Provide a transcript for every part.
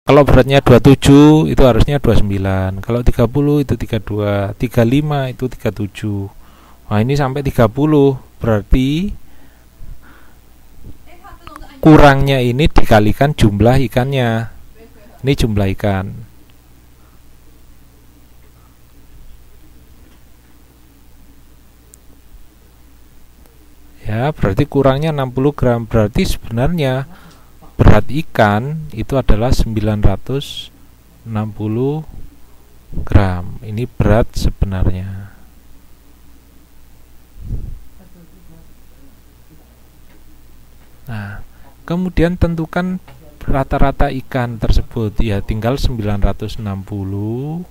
Kalau beratnya 27 itu harusnya 29. Kalau 30 itu 32, 35 itu 37. Nah, ini sampai 30, berarti kurangnya ini dikalikan jumlah ikannya. Ini jumlah ikan. Ya, berarti kurangnya 60 gram. Berarti sebenarnya berat ikan itu adalah 960 gram. Ini berat sebenarnya. Nah, kemudian tentukan rata-rata ikan tersebut. Ya, tinggal 960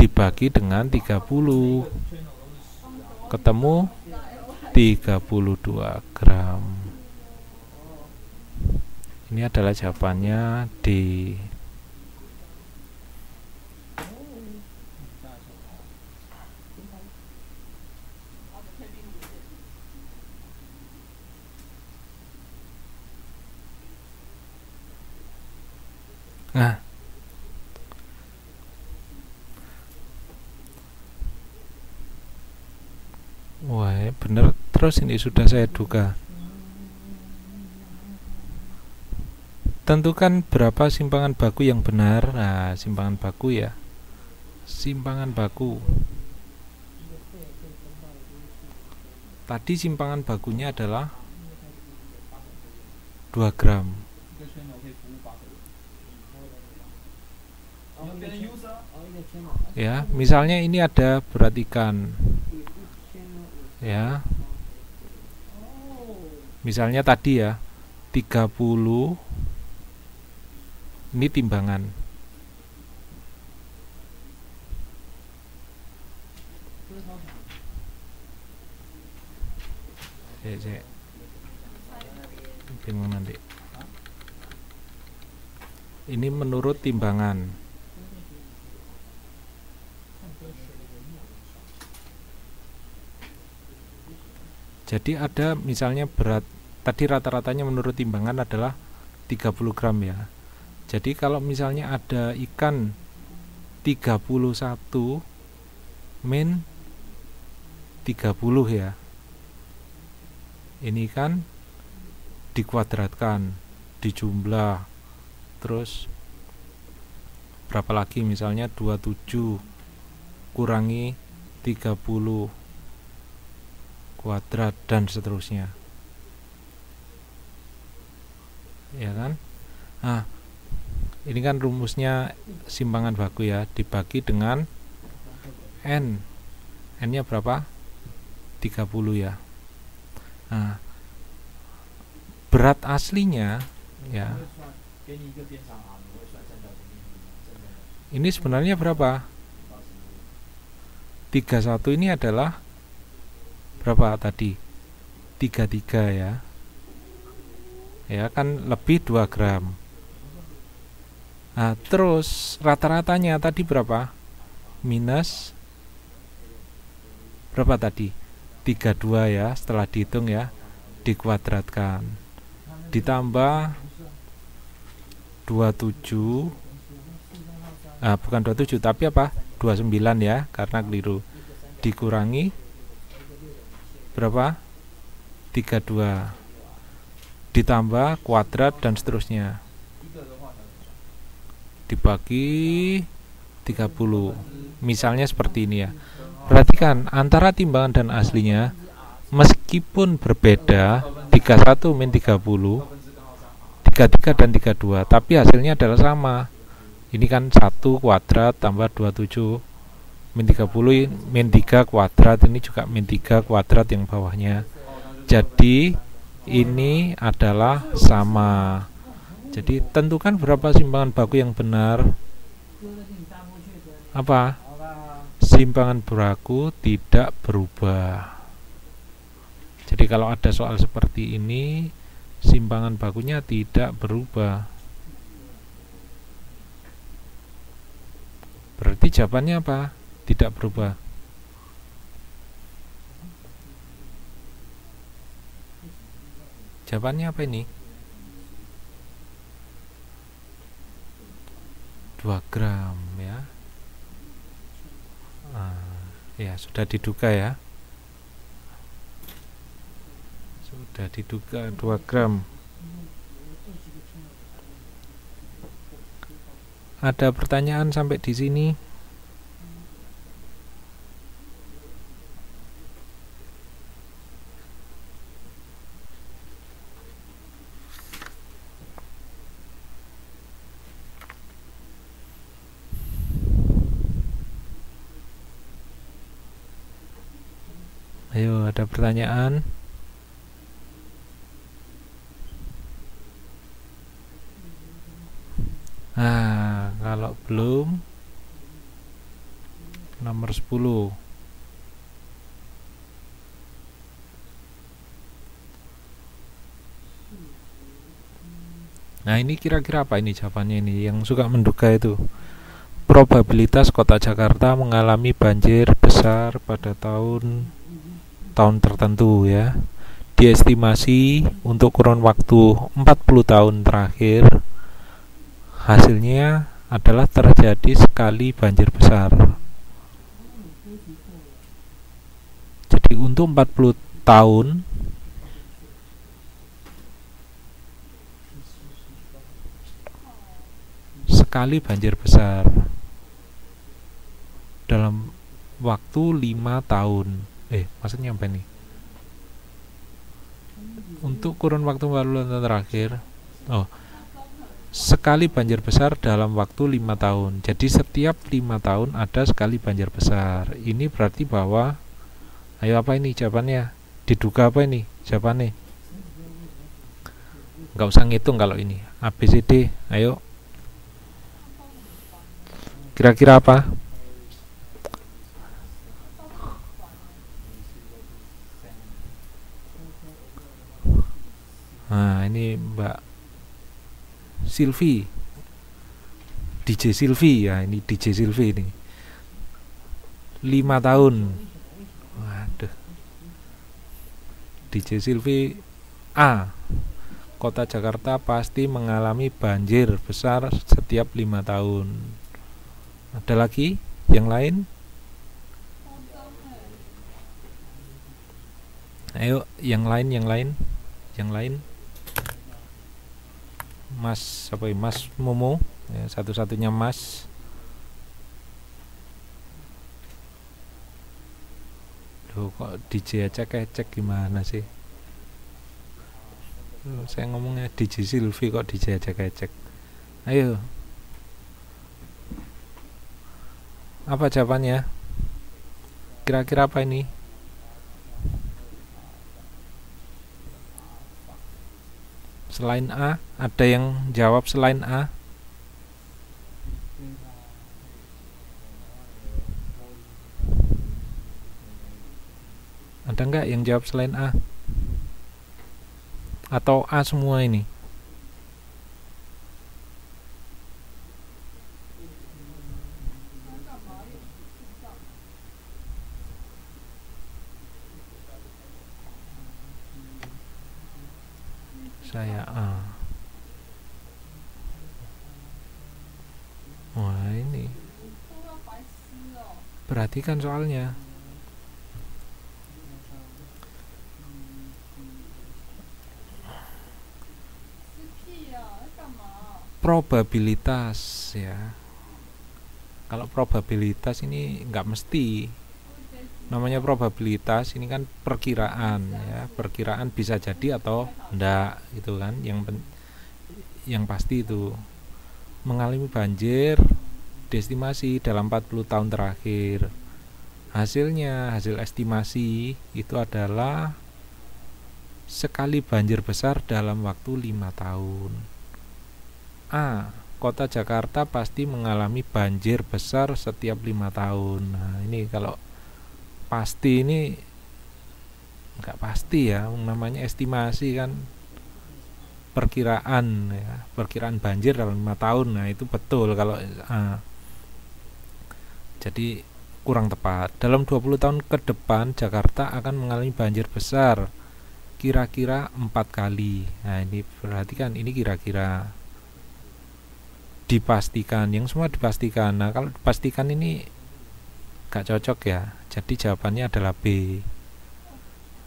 dibagi dengan 30. Ketemu 32 gram. Ini adalah jawabannya D. Nah, wah, bener terus ini sudah saya duga. Tentukan berapa simpangan baku yang benar. Nah, simpangan baku ya. Simpangan baku. Tadi simpangan bakunya adalah 2 gram. Ya, misalnya ini ada berat ikan. Ya. Misalnya tadi ya 30. Ini timbangan. Saya bingung nanti. Ini menurut timbangan. Jadi ada misalnya berat tadi rata-ratanya menurut timbangan adalah 30 gram ya. Jadi kalau misalnya ada ikan 31 min 30 ya. Ini kan dikuadratkan, dijumlah. Terus berapa lagi, misalnya 27 kurangi 30 kuadrat dan seterusnya. Ya kan? Nah, ini kan rumusnya simpangan baku ya, dibagi dengan N. N-nya berapa? 30 ya. Nah, berat aslinya ya. Ini sebenarnya berapa? 31 ini adalah berapa tadi? 33 ya. Ya kan lebih 2 gram. Nah, terus rata-ratanya tadi berapa? Minus berapa tadi? 32 ya, setelah dihitung ya, dikuadratkan. Ditambah 27. Bukan 27 tapi apa? 29 ya, karena keliru. Dikurangi berapa? 32. Ditambah kuadrat dan seterusnya. Dibagi 30. Misalnya seperti ini ya. Perhatikan antara timbangan dan aslinya meskipun berbeda 31 min 30, 33 dan 32, tapi hasilnya adalah sama. Ini kan 1 kuadrat tambah 27 min 30 min 3 kuadrat, ini juga min 3 kuadrat yang bawahnya. Jadi ini adalah sama. Jadi tentukan berapa simpangan baku yang benar. Apa? Simpangan baku tidak berubah. Jadi kalau ada soal seperti ini, simpangan bakunya tidak berubah. Berarti jawabannya apa? Tidak berubah. Jawabannya apa ini? 2 gram ya. Ya sudah diduga ya, sudah diduga 2 gram. Ada pertanyaan sampai di sini? Ayo, ada pertanyaan? Kalau belum, nomor 10. Nah, ini kira-kira apa ini jawabannya ini? Yang suka menduga itu. Probabilitas kota Jakarta mengalami banjir besar pada tahun tertentu ya. Diestimasi untuk kurun waktu 40 tahun terakhir. Hasilnya adalah terjadi sekali banjir besar. Jadi untuk 40 tahun sekali banjir besar dalam waktu 5 tahun. Maksudnya apa nih? Untuk kurun waktu 40 tahun terakhir. Sekali banjir besar dalam waktu 5 tahun. Jadi setiap 5 tahun ada sekali banjir besar. Ini berarti bahwa, ayo apa ini jawabannya? Diduga apa ini jawabannya? Nggak usah ngitung kalau ini. ABCD, ayo. Kira-kira apa? Nah, ini Mbak Silvi, DJ Silvi ya, ini DJ Silvi ini 5 tahun. Waduh. DJ Silvi A. Kota Jakarta pasti mengalami banjir besar setiap 5 tahun. Ada lagi yang lain? Ayo, yang lain. Mas apa ya? Mas Momo ya, satu-satunya Mas. Loh, kok DJ ecek gimana sih? Saya ngomongnya DJ Silvi kok DJ ecek. Ayo, apa jawabannya? Kira-kira apa ini? Selain A, ada yang jawab selain A? Ada nggak yang jawab selain A? Atau A semua ini? Saya A. Wah, ini perhatikan soalnya. Probabilitas ya. Kalau probabilitas ini nggak mesti. Namanya probabilitas ini kan perkiraan ya. Perkiraan bisa jadi atau enggak gitu kan. Yang pasti itu mengalami banjir diestimasi dalam 40 tahun terakhir. Hasil estimasi itu adalah sekali banjir besar dalam waktu 5 tahun. A. Kota Jakarta pasti mengalami banjir besar setiap 5 tahun. Nah, ini kalau pasti ini nggak pasti ya, namanya estimasi kan, perkiraan ya, perkiraan banjir dalam 5 tahun. Nah, itu betul kalau A. Jadi kurang tepat. Dalam 20 tahun ke depan Jakarta akan mengalami banjir besar kira-kira 4 kali. Nah, ini perhatikan, ini kira-kira. dipastikan, yang semua dipastikan. Nah, kalau dipastikan ini gak cocok ya. Jadi jawabannya adalah B.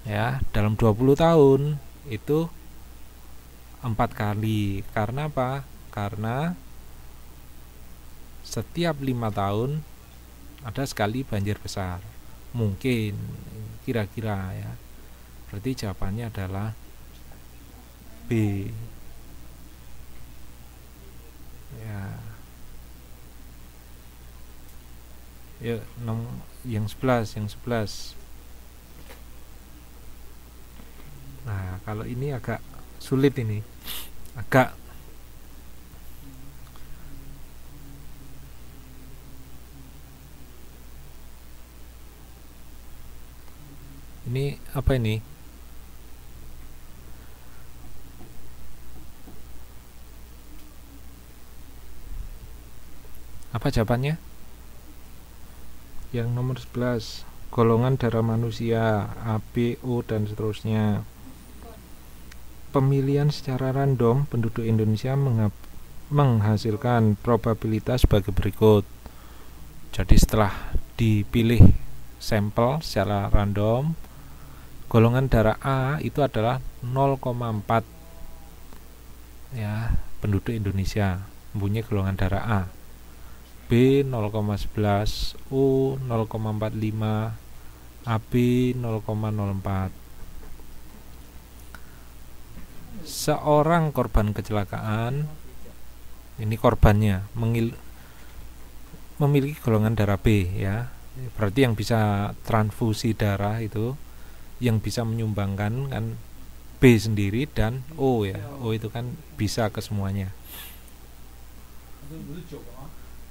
Ya, dalam 20 tahun itu 4 kali. Karena apa? Karena setiap 5 tahun ada sekali banjir besar. Mungkin, kira-kira ya. Berarti jawabannya adalah B. Ya. Yuk, yang 11. Nah, kalau ini agak sulit ini. Agak ini apa ini? Apa jawabannya? Yang nomor 11, golongan darah manusia A, B, O dan seterusnya. Pemilihan secara random penduduk Indonesia menghasilkan probabilitas sebagai berikut. Jadi setelah dipilih sampel secara random, golongan darah A itu adalah 0,4 ya, penduduk Indonesia mempunyai golongan darah A. B 0,11, O 0,45, AB 0,04. Seorang korban kecelakaan, ini korbannya memiliki golongan darah B ya. Berarti yang bisa transfusi darah itu, yang bisa menyumbangkan kan B sendiri dan O ya. O itu kan bisa ke semuanya.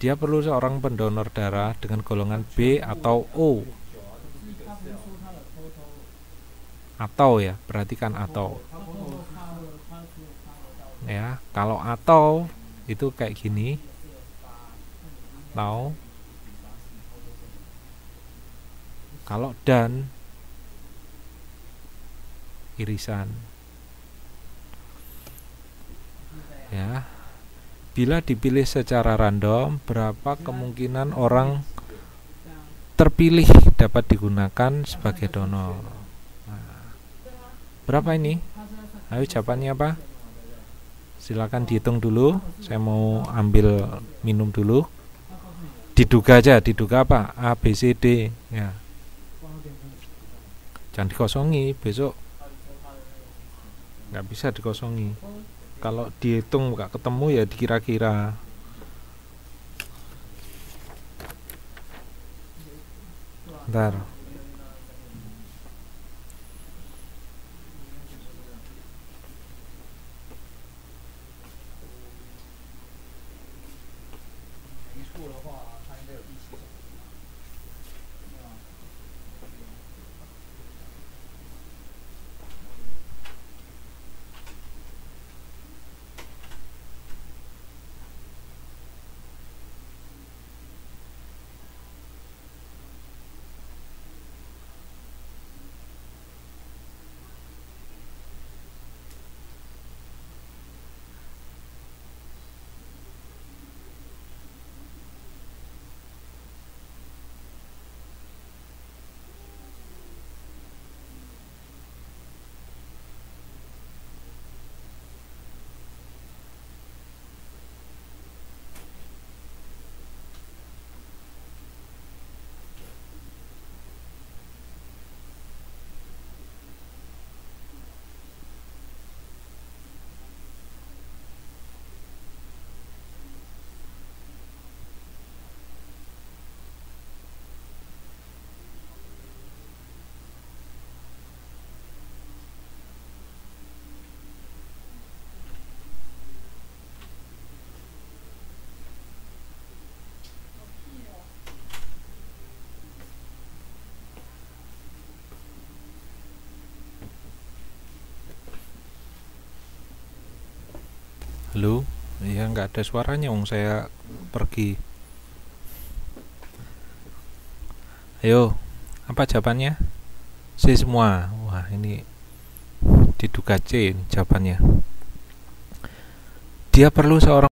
Dia perlu seorang pendonor darah dengan golongan B atau O. Atau ya, perhatikan atau. Ya, kalau atau itu kayak gini. Atau kalau dan irisan. Ya. Bila dipilih secara random, berapa kemungkinan orang terpilih dapat digunakan sebagai donor? Nah, berapa ini? Ayo jawabannya apa? Silakan dihitung dulu. Saya mau ambil minum dulu. Diduga aja, diduga apa? A, B, C, D. Ya. Jangan dikosongi, besok nggak bisa dikosongi. Kalau dihitung nggak ketemu ya dikira-kira. Bentar. Halo, ya nggak ada suaranya, saya pergi. Ayo, apa jawabannya? C semua. Wah, ini diduga C jawabannya. Dia perlu seorang